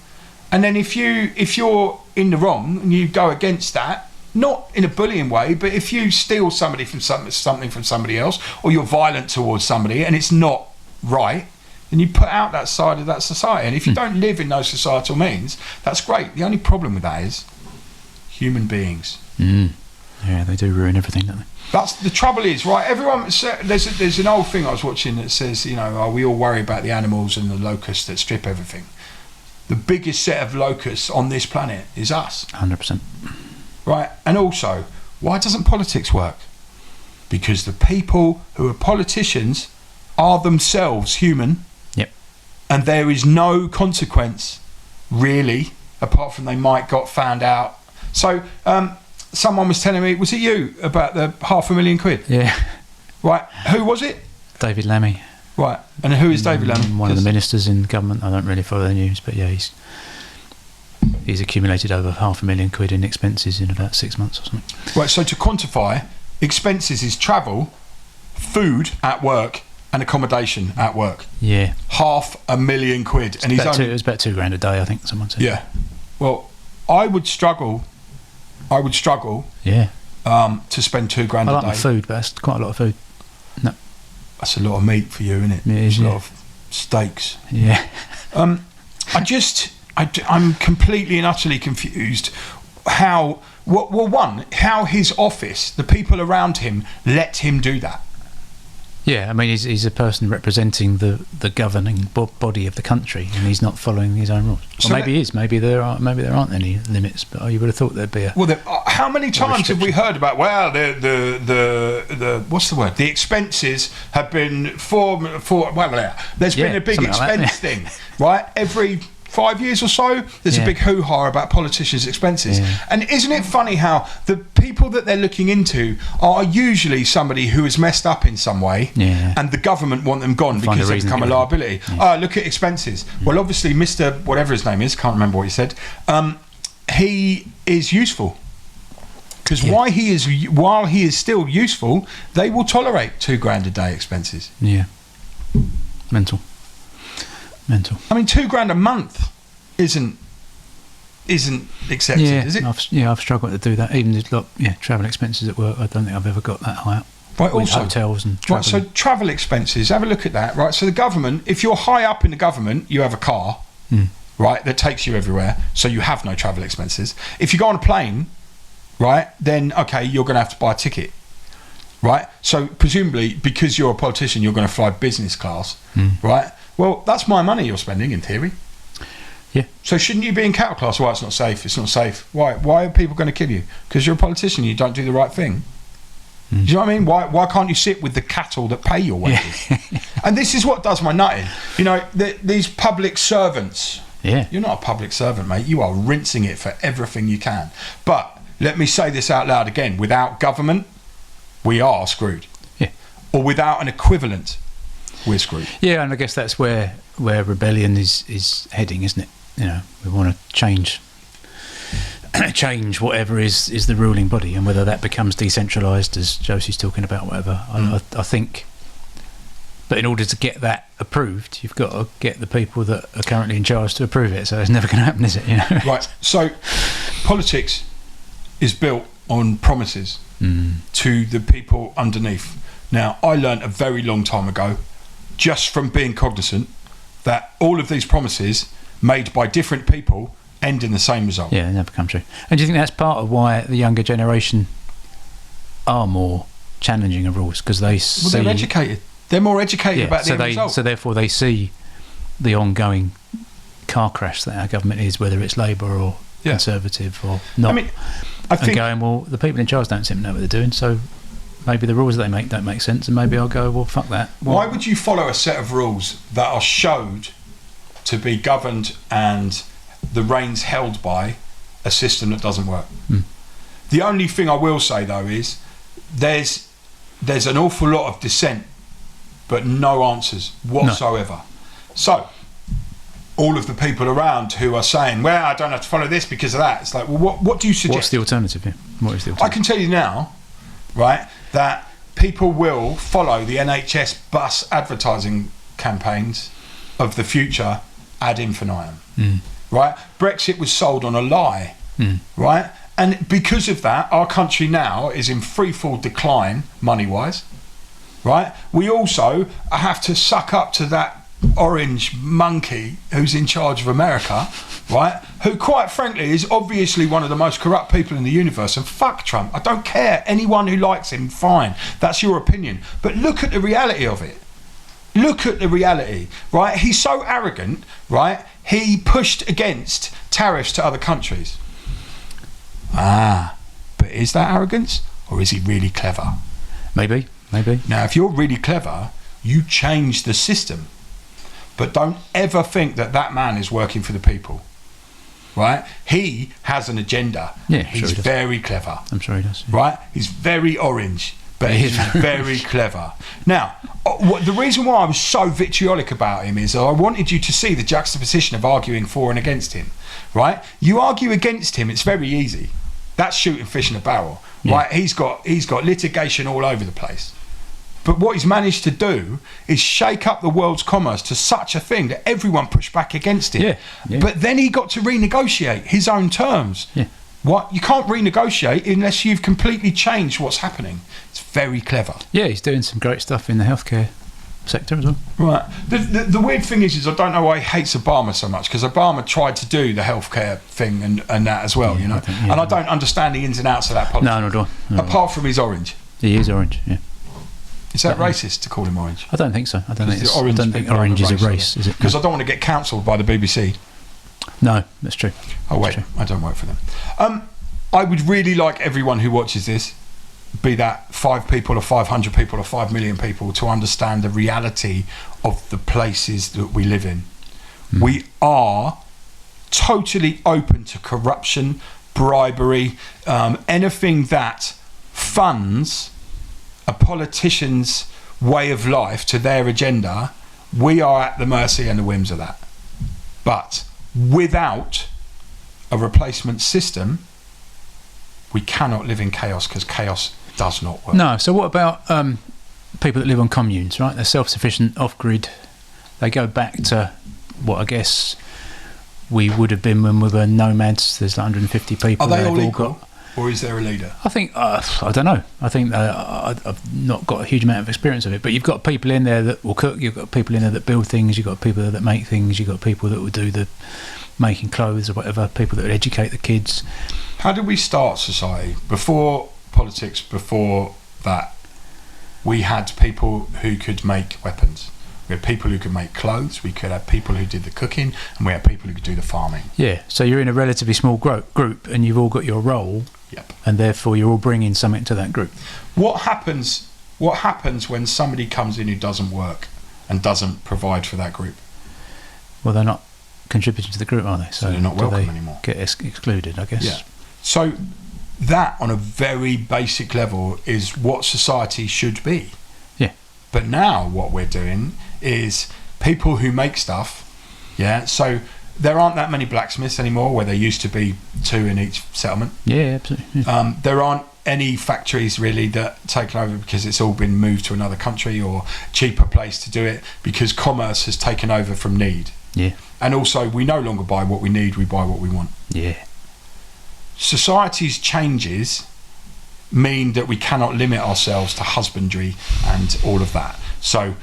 [SPEAKER 1] And then if you're in the wrong and you go against that, not in a bullying way, but if you steal something from somebody else, or you're violent towards somebody and it's not right, then you put out that side of that society. And if you don't live in those societal means, that's great. The only problem with that is human beings.
[SPEAKER 2] Yeah, they do ruin everything, don't they?
[SPEAKER 1] That's the trouble is, right? Everyone, there's an old thing I was watching that says, we all worry about the animals and the locusts that strip everything. The biggest set of locusts on this planet is us.
[SPEAKER 2] 100%.
[SPEAKER 1] Right? And also, why doesn't politics work? Because the people who are politicians are themselves human.
[SPEAKER 2] Yep.
[SPEAKER 1] And there is no consequence, really, apart from they might got found out. So, someone was telling me, was it you, about the £500,000?
[SPEAKER 2] Yeah.
[SPEAKER 1] Right. Who was it?
[SPEAKER 2] David Lammy.
[SPEAKER 1] Right. And who is David Lammy?
[SPEAKER 2] One of the ministers in government. I don't really follow the news, but yeah, he's accumulated over £500,000 in expenses in about 6 months or something.
[SPEAKER 1] Right. So to quantify, expenses is travel, food at work, and accommodation at work.
[SPEAKER 2] Yeah.
[SPEAKER 1] £500,000, and
[SPEAKER 2] it was about £2,000 a day, I think someone said.
[SPEAKER 1] Yeah. Well, I would struggle.
[SPEAKER 2] Yeah.
[SPEAKER 1] To spend £2,000
[SPEAKER 2] I like
[SPEAKER 1] a
[SPEAKER 2] my
[SPEAKER 1] day.
[SPEAKER 2] food, but that's quite a lot of food. No.
[SPEAKER 1] That's a lot of meat for you, isn't it?
[SPEAKER 2] It is,
[SPEAKER 1] a lot of steaks.
[SPEAKER 2] Yeah.
[SPEAKER 1] I'm completely and utterly confused how his office, the people around him, let him do that.
[SPEAKER 2] Yeah, I mean, he's a person representing the governing body of the country, and he's not following his own rules. Or maybe he is. Maybe there aren't any limits, but you would have thought there'd be a.
[SPEAKER 1] Well, how many times have we heard about? Well, the what's the word? The expenses have been there's been a big expense thing, right? Every 5 years or so, there's a big hoo-ha about politicians' expenses. Yeah. And isn't it funny how the people that they're looking into are usually somebody who is messed up in some way, and the government want them gone because they become a liability. Look at expenses. Well, obviously, Mr. whatever his name is, can't remember what he said, he is useful. Because while he is still useful, they will tolerate £2,000 a day expenses.
[SPEAKER 2] Yeah. Mental.
[SPEAKER 1] I mean, £2,000 a month isn't accepted, is it?
[SPEAKER 2] I've struggled to do that. Even travel expenses at work, I don't think I've ever got that high up.
[SPEAKER 1] Right,
[SPEAKER 2] with
[SPEAKER 1] also
[SPEAKER 2] hotels and
[SPEAKER 1] right. So travel expenses. Have a look at that. Right. So the government, if you're high up in the government, you have a car, right, that takes you everywhere. So you have no travel expenses. If you go on a plane, right, then okay, you're going to have to buy a ticket. Right. So presumably, because you're a politician, you're going to fly business class, right? Well, that's my money you're spending in theory.
[SPEAKER 2] Yeah.
[SPEAKER 1] So shouldn't you be in cattle class? Well, it's not safe. It's not safe. Why? Why are people going to kill you? Because you're a politician. You don't do the right thing. Do you know what I mean? Why can't you sit with the cattle that pay your wages? Yeah. And this is what does my nutting. These public servants.
[SPEAKER 2] Yeah.
[SPEAKER 1] You're not a public servant, mate. You are rinsing it for everything you can. But let me say this out loud again. Without government, we are screwed.
[SPEAKER 2] Yeah.
[SPEAKER 1] Or without an equivalent, we're screwed.
[SPEAKER 2] Yeah, and I guess that's where rebellion is heading, isn't it? We want to change change whatever is the ruling body, and whether that becomes decentralised, as Josie's talking about, whatever. I think. But in order to get that approved, you've got to get the people that are currently in charge to approve it. So it's never going to happen, is it? You know?
[SPEAKER 1] Right. So politics is built on promises to the people underneath. Now, I learnt a very long time ago, just from being cognizant, that all of these promises made by different people end in the same result.
[SPEAKER 2] Yeah, they never come true. And do you think that's part of why the younger generation are more challenging of rules? Because they see...
[SPEAKER 1] Well, they're educated. They're more educated about the end result.
[SPEAKER 2] So therefore they see the ongoing car crash that our government is, whether it's Labour or Conservative or not.
[SPEAKER 1] I mean, I think...
[SPEAKER 2] going, well, the people in charge don't seem to know what they're doing, so maybe the rules that they make don't make sense, and maybe I'll go, well, fuck that.
[SPEAKER 1] Why would you follow a set of rules that are showed to be governed and the reins held by a system that doesn't work? The only thing I will say, though, is there's an awful lot of dissent, but no answers whatsoever. No. So all of the people around who are saying, well, I don't have to follow this because of that, it's like, well, what do you suggest?
[SPEAKER 2] What's the alternative here? What is the alternative?
[SPEAKER 1] I can tell you now, right, that people will follow the NHS bus advertising campaigns of the future ad infinitum, right? Brexit was sold on a lie, right? And because of that, our country now is in freefall decline, money-wise, right? We also have to suck up to that orange monkey who's in charge of America, right? Who, quite frankly, is obviously one of the most corrupt people in the universe. And fuck Trump. I don't care. Anyone who likes him, fine. That's your opinion. But look at the reality of it. Look at the reality, right? He's so arrogant, right? He pushed against tariffs to other countries. But is that arrogance, or is he really clever?
[SPEAKER 2] Maybe.
[SPEAKER 1] Now, if you're really clever, you change the system. But don't ever think that that man is working for the people, right? He has an agenda.
[SPEAKER 2] Yeah,
[SPEAKER 1] he's very clever.
[SPEAKER 2] I'm sure he does. Yeah.
[SPEAKER 1] Right? He's very orange, but he's very clever. Now, the reason why I was so vitriolic about him is I wanted you to see the juxtaposition of arguing for and against him, right? You argue against him, it's very easy. That's shooting fish in a barrel, right? He's got litigation all over the place. But what he's managed to do is shake up the world's commerce to such a thing that everyone pushed back against it. Yeah. But then he got to renegotiate his own terms. Yeah. What? You can't renegotiate unless you've completely changed what's happening. It's very clever.
[SPEAKER 2] Yeah, he's doing some great stuff in the healthcare sector as well.
[SPEAKER 1] Right. The weird thing is I don't know why he hates Obama so much, because Obama tried to do the healthcare thing and that as well, you know. And I don't understand the ins and outs of that politics.
[SPEAKER 2] No, not at all.
[SPEAKER 1] Apart from he's orange.
[SPEAKER 2] He is orange, yeah.
[SPEAKER 1] Is that racist to call him orange?
[SPEAKER 2] I don't think so. I don't think orange is a race, is it?
[SPEAKER 1] Because I don't want to get cancelled by the BBC.
[SPEAKER 2] No, that's true.
[SPEAKER 1] Oh, wait, I don't work for them. I would really like everyone who watches this, be that 5 people or 500 people or 5 million people, to understand the reality of the places that we live in. We are totally open to corruption, bribery, anything that funds a politician's way of life to their agenda. We are at the mercy and the whims of that. But without a replacement system, we cannot live in chaos, because chaos does not work.
[SPEAKER 2] No. So what about people that live on communes, right? They're self-sufficient, off-grid. They go back to what I guess we would have been when we were nomads. There's 150 people.
[SPEAKER 1] Are they all equal? Or is there a leader?
[SPEAKER 2] I think, I don't know. I think I've not got a huge amount of experience of it, but you've got people in there that will cook, you've got people in there that build things, you've got people there that make things, you've got people that will do the making clothes or whatever, people that would educate the kids.
[SPEAKER 1] How did we start society? Before politics, before that, we had people who could make weapons. We had people who could make clothes, we could have people who did the cooking, and we had people who could do the farming.
[SPEAKER 2] Yeah, so you're in a relatively small group and you've all got your role.
[SPEAKER 1] Yep.
[SPEAKER 2] And therefore you're all bringing something to that group.
[SPEAKER 1] What happens when somebody comes in who doesn't work and doesn't provide for that group?
[SPEAKER 2] Well, they're not contributing to the group, are they?
[SPEAKER 1] So they're not welcome anymore.
[SPEAKER 2] Get excluded, I guess.
[SPEAKER 1] Yeah. So that, on a very basic level, is what society should be.
[SPEAKER 2] Yeah.
[SPEAKER 1] But now what we're doing is people who make stuff, yeah, so there aren't that many blacksmiths anymore, where there used to be 2 in each settlement.
[SPEAKER 2] Yeah, absolutely. Yeah.
[SPEAKER 1] There aren't any factories really that taken over because it's all been moved to another country or cheaper place to do it, because commerce has taken over from need.
[SPEAKER 2] Yeah.
[SPEAKER 1] And also, we no longer buy what we need, we buy what we want.
[SPEAKER 2] Yeah.
[SPEAKER 1] Society's changes mean that we cannot limit ourselves to husbandry and all of that. So,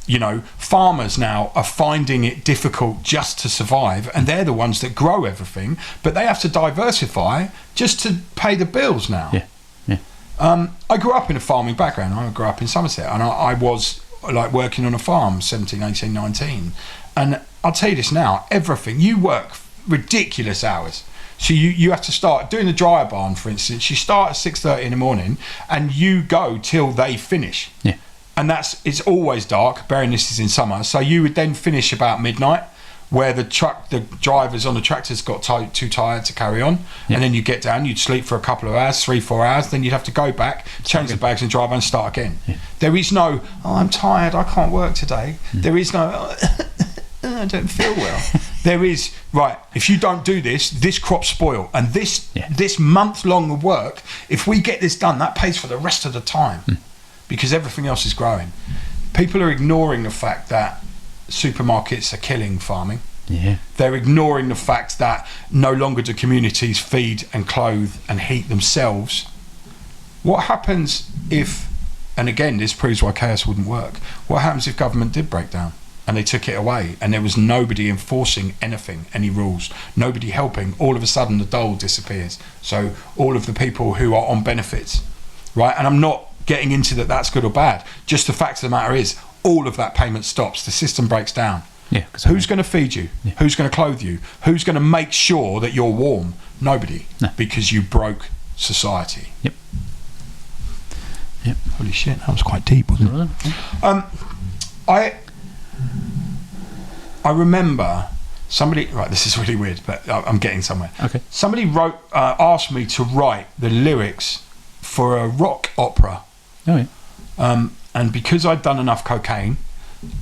[SPEAKER 1] you know, farmers now are finding it difficult just to survive, and they're the ones that grow everything, but they have to diversify just to pay the bills now.
[SPEAKER 2] Yeah. Yeah.
[SPEAKER 1] I grew up in a farming background. I grew up in Somerset, and I was like working on a farm 17, 18, 19. And I'll tell you this now, everything, you work ridiculous hours. So you have to start doing the dryer barn, for instance. You start at 6:30 in the morning and you go till they finish.
[SPEAKER 2] Yeah.
[SPEAKER 1] And it's always dark, bearing this is in summer. So you would then finish about midnight, where the drivers on the tractors got too tired to carry on. Yeah. And then you get down, you'd sleep for a couple of hours, 3-4 hours, then you'd have to go back, change the bags and drive and start again. Yeah. There is no, I'm tired, I can't work today. There is no, I don't feel well. There is, right, if you don't do this crop's spoil. And this month long of work, if we get this done, that pays for the rest of the time, because everything else is growing. People are ignoring the fact that supermarkets are killing farming.
[SPEAKER 2] Yeah.
[SPEAKER 1] They're ignoring the fact that no longer do communities feed and clothe and heat themselves. What happens if, and again, this proves why chaos wouldn't work, what happens if government did break down and they took it away and there was nobody enforcing anything, any rules, nobody helping? All of a sudden the dole disappears. So all of the people who are on benefits, right? And I'm not getting into that's good or bad. Just the fact of the matter is, all of that payment stops. The system breaks down.
[SPEAKER 2] Yeah.
[SPEAKER 1] Who's going to feed you? Yeah. Who's going to clothe you? Who's going to make sure that you're warm? Nobody.
[SPEAKER 2] No.
[SPEAKER 1] Because you broke society.
[SPEAKER 2] Yep. Yep.
[SPEAKER 1] Holy shit, that was quite deep, wasn't it? I remember somebody, right, this is really weird, but I'm getting somewhere.
[SPEAKER 2] Okay.
[SPEAKER 1] Somebody asked me to write the lyrics for a rock opera.
[SPEAKER 2] Oh, yeah.
[SPEAKER 1] And because I'd done enough cocaine,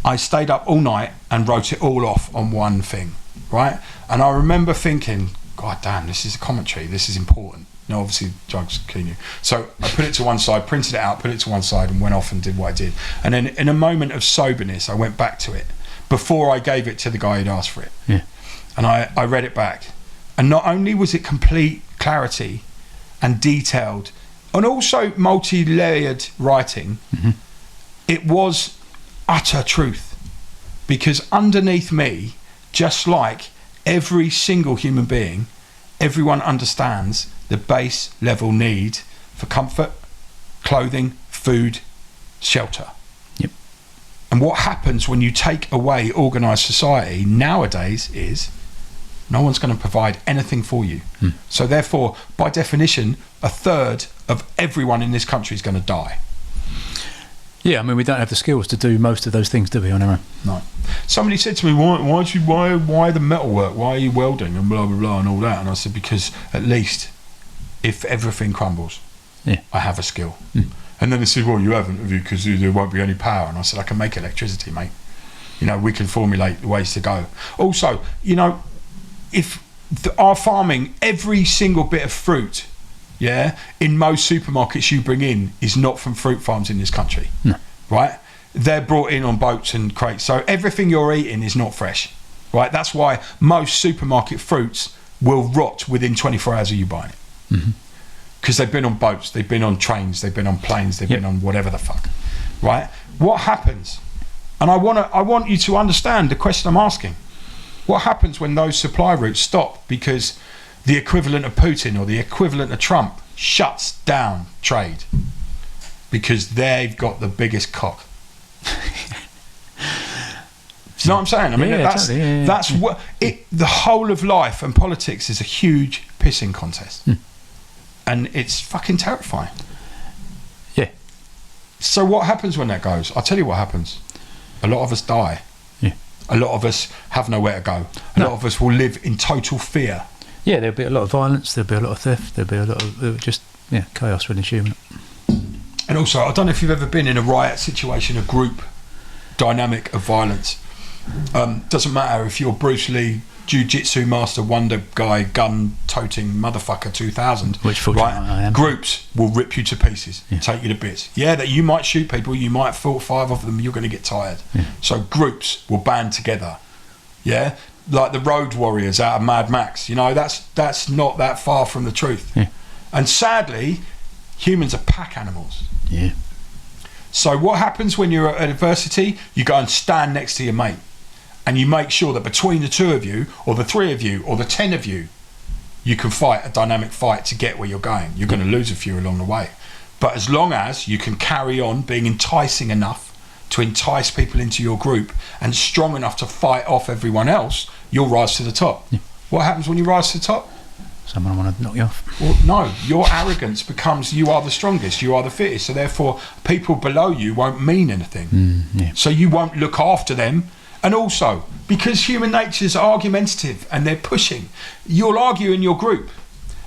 [SPEAKER 1] I stayed up all night and wrote it all off on one thing, right? And I remember thinking, God damn, this is a commentary, this is important. No, obviously drugs kill you. So I put it to one side, printed it out, put it to one side and went off and did what I did. And then in a moment of soberness, I went back to it before I gave it to the guy who'd asked for it.
[SPEAKER 2] Yeah.
[SPEAKER 1] And I read it back. And not only was it complete clarity and detailed, and also multi-layered writing, it was utter truth. Because underneath me, just like every single human being, everyone understands the base level need for comfort, clothing, food, shelter.
[SPEAKER 2] Yep.
[SPEAKER 1] And what happens when you take away organised society nowadays is no one's going to provide anything for you. So therefore, by definition, a third of everyone in this country is going to die.
[SPEAKER 2] Yeah, I mean, we don't have the skills to do most of those things, do we, on our own?
[SPEAKER 1] No. Somebody said to me, why the metalwork? Why are you welding and blah, blah, blah and all that? And I said, because at least if everything crumbles, I have a skill. And then they said, well, you haven't, have you? Because there won't be any power. And I said, I can make electricity, mate. You know, we can formulate the ways to go. Also, you know, if our farming, every single bit of fruit, in most supermarkets you bring in is not from fruit farms in this country.
[SPEAKER 2] No.
[SPEAKER 1] Right? They're brought in on boats and crates. So everything you're eating is not fresh. Right? That's why most supermarket fruits will rot within 24 hours of you buying it. Because they've been on boats, they've been on trains, they've been on planes, they've been on whatever the fuck. Right? What happens? And I want you to understand the question I'm asking. What happens when those supply routes stop because the equivalent of Putin or the equivalent of Trump shuts down trade because they've got the biggest cock? Do you know what I'm saying? I mean, that's what the whole of life and politics is, a huge pissing contest. And it's fucking terrifying.
[SPEAKER 2] Yeah.
[SPEAKER 1] So what happens when that goes? I'll tell you what happens. A lot of us die.
[SPEAKER 2] Yeah.
[SPEAKER 1] A lot of us have nowhere to go. A lot of us will live in total fear.
[SPEAKER 2] Yeah, there'll be a lot of violence, there'll be a lot of theft, there'll be a lot of chaos will ensue.
[SPEAKER 1] And also, I don't know if you've ever been in a riot situation, a group dynamic of violence. Doesn't matter if you're Bruce Lee, jiu-jitsu master, wonder guy, gun-toting motherfucker 2000.
[SPEAKER 2] Which fortunately I am.
[SPEAKER 1] Groups will rip you to pieces, take you to bits. Yeah, that you might shoot people, you might fight 5 of them, you're going to get tired.
[SPEAKER 2] Yeah.
[SPEAKER 1] So groups will band together. Yeah, like the Road Warriors out of Mad Max. You know, that's not that far from the truth.
[SPEAKER 2] Yeah.
[SPEAKER 1] And sadly, humans are pack animals.
[SPEAKER 2] Yeah.
[SPEAKER 1] So what happens when you're at adversity? You go and stand next to your mate, and you make sure that between the 2 of you, or the 3 of you, or the 10 of you, you can fight a dynamic fight to get where you're going. You're going to lose a few along the way, but as long as you can carry on being enticing enough to entice people into your group and strong enough to fight off everyone else, you'll rise to the top.
[SPEAKER 2] Yeah.
[SPEAKER 1] What happens when you rise to the top?
[SPEAKER 2] Someone want to knock you off.
[SPEAKER 1] Well, no, your arrogance becomes you are the strongest, you are the fittest, so therefore people below you won't mean anything.
[SPEAKER 2] Yeah.
[SPEAKER 1] So you won't look after them. And also, because human nature is argumentative and they're pushing, you'll argue in your group.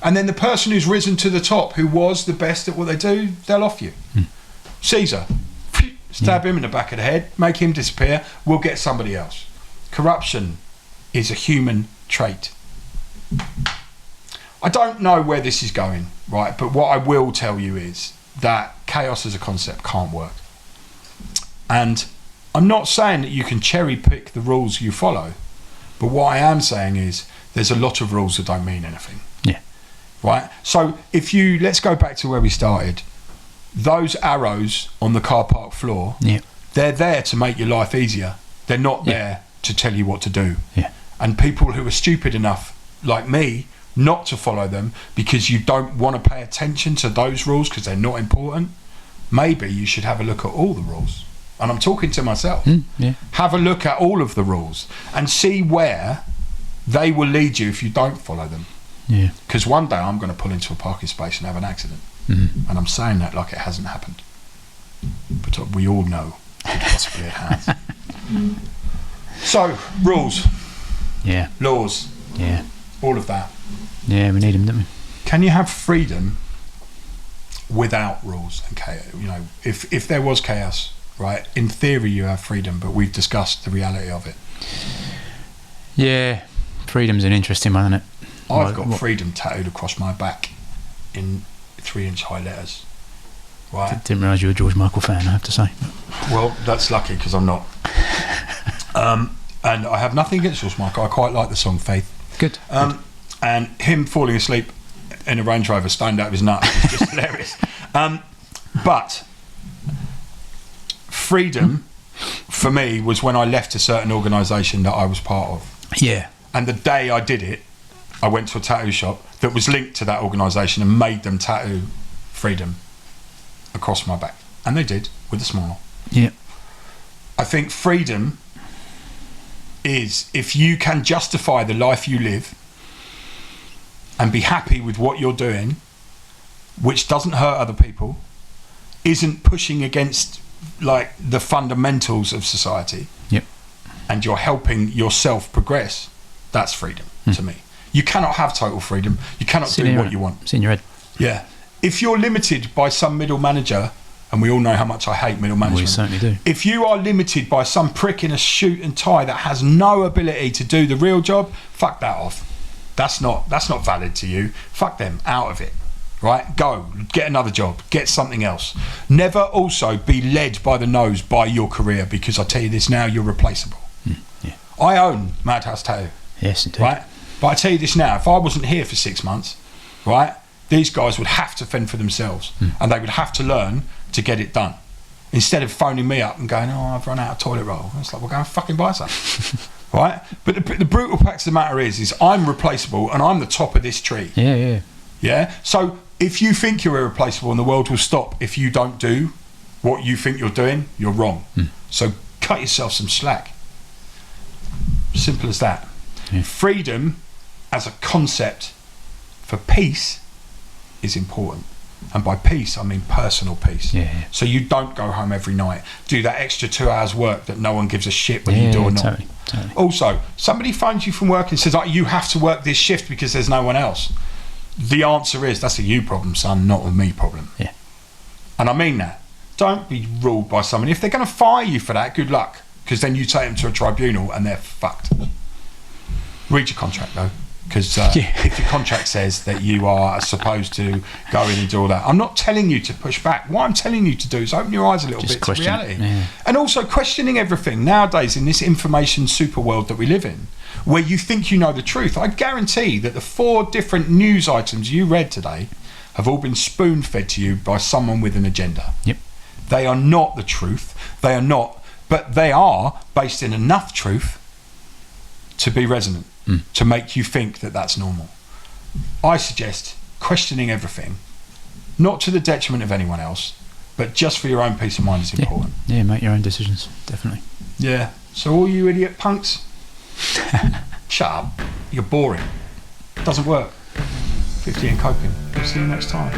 [SPEAKER 1] And then the person who's risen to the top, who was the best at what they do, they'll off you. Caesar, stab him in the back of the head, make him disappear, we'll get somebody else. Corruption is a human trait. I don't know where this is going, right? But what I will tell you is that chaos as a concept can't work. And I'm not saying that you can cherry pick the rules you follow, but what I am saying is there's a lot of rules that don't mean anything.
[SPEAKER 2] Yeah.
[SPEAKER 1] Right? So let's go back to where we started. Those arrows on the car park floor, they're there to make your life easier. They're not there to tell you what to do.
[SPEAKER 2] Yeah.
[SPEAKER 1] And people who are stupid enough, like me, not to follow them because you don't want to pay attention to those rules because they're not important, maybe you should have a look at all the rules. And I'm talking to myself. Have a look at all of the rules and see where they will lead you if you don't follow them.
[SPEAKER 2] Yeah.
[SPEAKER 1] Because one day I'm going to pull into a parking space and have an accident. And I'm saying that like it hasn't happened. But we all know possibly it has. So, rules.
[SPEAKER 2] Yeah.
[SPEAKER 1] Laws.
[SPEAKER 2] Yeah.
[SPEAKER 1] All of that.
[SPEAKER 2] Yeah, we need them, don't we?
[SPEAKER 1] Can you have freedom without rules and chaos? You know, if there was chaos, right? In theory, you have freedom, but we've discussed the reality of it.
[SPEAKER 2] Yeah, freedom's an interesting one, isn't it?
[SPEAKER 1] I've got freedom tattooed across my back in 3-inch high letters. Right.
[SPEAKER 2] Didn't realise you were a George Michael fan, I have to say.
[SPEAKER 1] Well, that's lucky because I'm not. And I have nothing against George Michael. I quite like the song Faith.
[SPEAKER 2] Good.
[SPEAKER 1] And him falling asleep in a Range Rover stoned out of his nut is just hilarious. But freedom for me was when I left a certain organisation that I was part of.
[SPEAKER 2] Yeah.
[SPEAKER 1] And the day I did it, I went to a tattoo shop that was linked to that organisation and made them tattoo freedom across my back. And they did, with a smile.
[SPEAKER 2] Yeah.
[SPEAKER 1] I think freedom is if you can justify the life you live and be happy with what you're doing, which doesn't hurt other people, isn't pushing against like the fundamentals of society, and you're helping yourself progress, that's freedom to me. You cannot have total freedom. You cannot do what you want.
[SPEAKER 2] It's in your head.
[SPEAKER 1] Yeah. If you're limited by some middle manager, and we all know how much I hate middle management.
[SPEAKER 2] We certainly do.
[SPEAKER 1] If you are limited by some prick in a suit and tie that has no ability to do the real job, fuck that off. That's not valid to you. Fuck them, out of it. Right? Go, get another job, get something else. Never also be led by the nose by your career, because I tell you this now, you're replaceable. I own Madhouse Tattoo.
[SPEAKER 2] Yes, indeed.
[SPEAKER 1] Right? But I tell you this now, if I wasn't here for 6 months, right, these guys would have to fend for themselves, and they would have to learn to get it done. Instead of phoning me up and going, oh, I've run out of toilet roll. It's like, well, go and fucking buy some. Right? But the brutal fact of the matter is I'm replaceable and I'm the top of this tree. Yeah? So if you think you're irreplaceable and the world will stop if you don't do what you think you're doing, you're wrong. So cut yourself some slack. Simple as that. Freedom as a concept for peace is important. And by peace, I mean personal peace. So you don't go home every night, do that extra 2 hours work that no one gives a shit whether you do or not.
[SPEAKER 2] Totally.
[SPEAKER 1] Also, somebody phones you from work and says, oh, you have to work this shift because there's no one else. The answer is, that's a you problem, son, not a me problem. And I mean that. Don't be ruled by someone. If they're going to fire you for that, good luck, because then you take them to a tribunal and they're fucked. Read your contract though, because
[SPEAKER 2] Yeah.
[SPEAKER 1] if your contract says that you are supposed to go in and do all that, I'm not telling you to push back. What I'm telling you to do is open your eyes a little
[SPEAKER 2] Just
[SPEAKER 1] bit to
[SPEAKER 2] question it,
[SPEAKER 1] reality.
[SPEAKER 2] yeah.
[SPEAKER 1] And also questioning everything nowadays in this information super world that we live in, where you think you know the truth. I guarantee that the 4 different news items you read today have all been spoon-fed to you by someone with an agenda.
[SPEAKER 2] Yep.
[SPEAKER 1] They are not the truth. They are not, but they are based in enough truth to be resonant, to make you think that that's normal. I suggest questioning everything, not to the detriment of anyone else, but just for your own peace of mind is important.
[SPEAKER 2] Yeah, make your own decisions, definitely.
[SPEAKER 1] Yeah. So all you idiot punks, shut up. You're boring. Doesn't work. 50 and coping. See you next time.